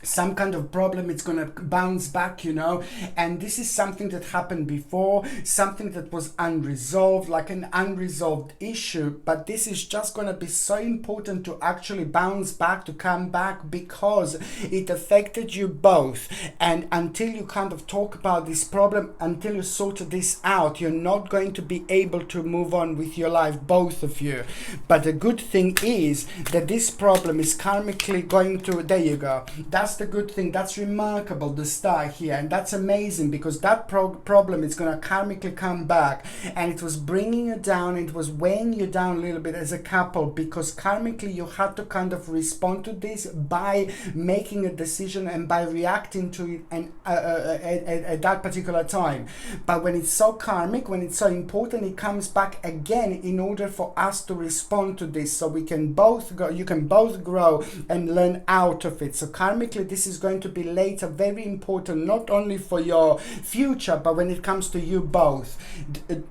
Some kind of problem, it's going to bounce back, and this is something that happened before, something that was unresolved, like an unresolved issue, but this is just going to be so important to actually bounce back, to come back, because it affected you both. And until you kind of talk about this problem, until you sort this out, you're not going to be able to move on with your life, both of you. But the good thing is that this problem is karmically going to, there you go, that's the good thing. That's remarkable, the star here, and that's amazing, because that problem is going to karmically come back, and it was bringing you down, it was weighing you down a little bit as a couple, because karmically you had to kind of respond to this by making a decision and by reacting to it, and at that particular time. But when it's so karmic, when it's so important, it comes back again in order for us to respond to this, so we can both go, you can both grow and learn out of it. So karmically this is going to be later very important, not only for your future, but when it comes to you both.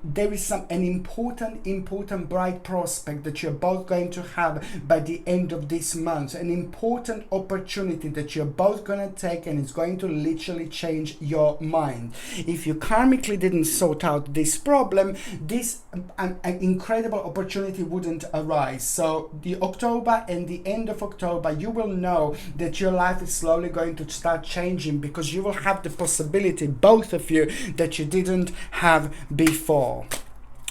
There is an important bright prospect that you're both going to have by the end of this month, an important opportunity that you're both going to take, and it's going to literally change your mind. If you karmically didn't sort out this problem, this an incredible opportunity wouldn't arise. So the October and the end of October, you will know that your life is slowly going to start changing, because you will have the possibility, both of you, that you didn't have before.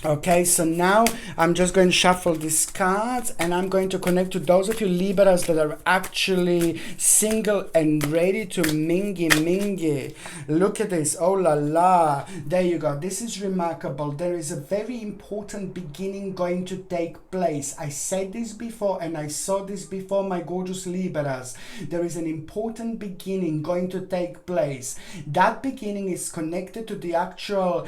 Okay, so now I'm just going to shuffle these cards, and I'm going to connect to those of you Libras that are actually single and ready to mingy. Look at this. Oh la la. There you go. This is remarkable. There is a very important beginning going to take place. I said this before, and I saw this before, my gorgeous Libras. There is an important beginning going to take place. That beginning is connected to the actual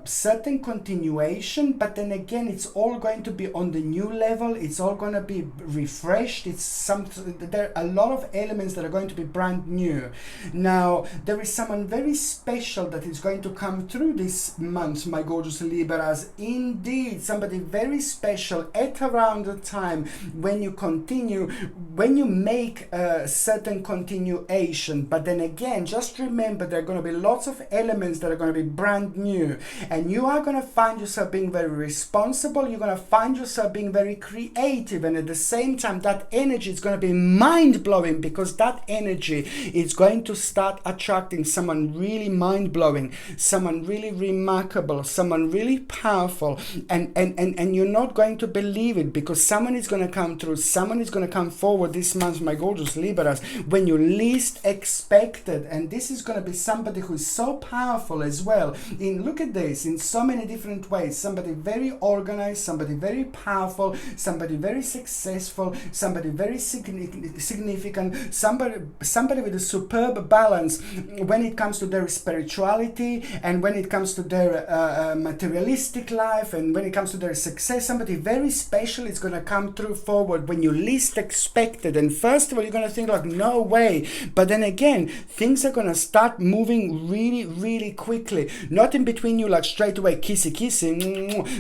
certain continuation, but then again, it's all going to be on the new level. It's all going to be refreshed. There are a lot of elements that are going to be brand new. Now, there is someone very special that is going to come through this month, my gorgeous Libras. Indeed, somebody very special at around the time when you continue, when you make a certain continuation. But then again, just remember, there are going to be lots of elements that are going to be brand new, and you are going to find yourself being very responsible. You're going to find yourself being very creative, and at the same time, that energy is going to be mind-blowing, because that energy is going to start attracting someone really mind-blowing, someone really remarkable, someone really powerful, and you're not going to believe it, because someone is going to come through, someone is going to come forward this month, my gorgeous Libras, when you least expect it. And this is going to be somebody who is so powerful as well, look at this, in so many different ways. Somebody very organized, somebody very powerful, somebody very successful, somebody very significant, somebody with a superb balance when it comes to their spirituality, and when it comes to their materialistic life, and when it comes to their success. Somebody very special is going to come through forward when you least expect it. And first of all, you're going to think like, no way, but then again, things are going to start moving really quickly, not in between you like straight away kissy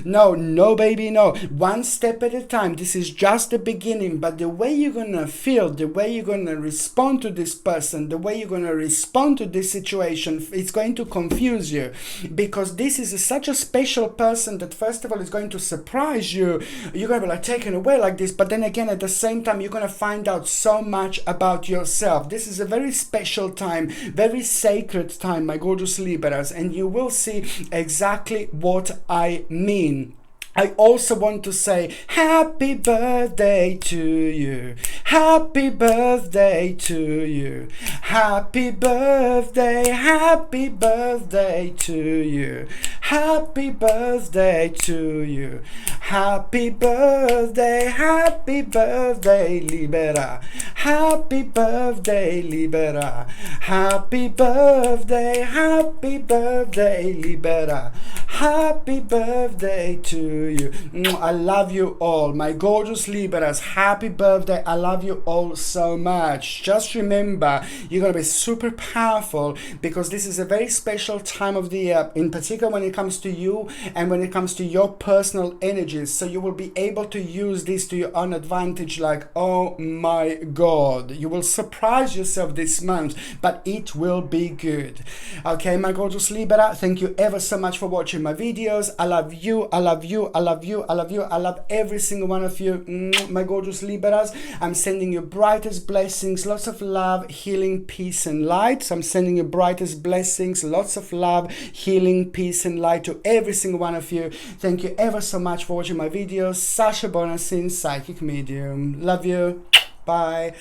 no baby, no, one step at a time. This is just the beginning, but the way you're gonna feel, the way you're gonna respond to this person, the way you're gonna respond to this situation, it's going to confuse you, because this is such a special person that first of all is going to surprise you. You're gonna be like taken away like this, but then again, at the same time, you're gonna find out so much about yourself. This is a very special time, very sacred time, my gorgeous Libras, and you will see exactly what I mean. I also want to say happy birthday to you. Happy birthday to you. Happy birthday to you. Happy birthday to you. Happy birthday, Libera. Happy birthday, Libera. Happy birthday, Libera. Happy birthday to you. I love you all, my gorgeous Libras. Happy birthday. I love you all so much. Just remember, you're going to be super powerful, because this is a very special time of the year, in particular when it comes to you and when it comes to your personal energies. So you will be able to use this to your own advantage, like, oh my God. You will surprise yourself this month, but it will be good. Okay, my gorgeous Libra, thank you ever so much for watching my videos. I love you. I love you. I love you. I love you. I love every single one of you, my gorgeous Libras. I'm sending you brightest blessings, lots of love, healing, peace, and light. So I'm sending you brightest blessings, lots of love, healing, peace, and light to every single one of you. Thank you ever so much for watching my videos. Sasha Bonasin, Psychic Medium. Love you. Bye.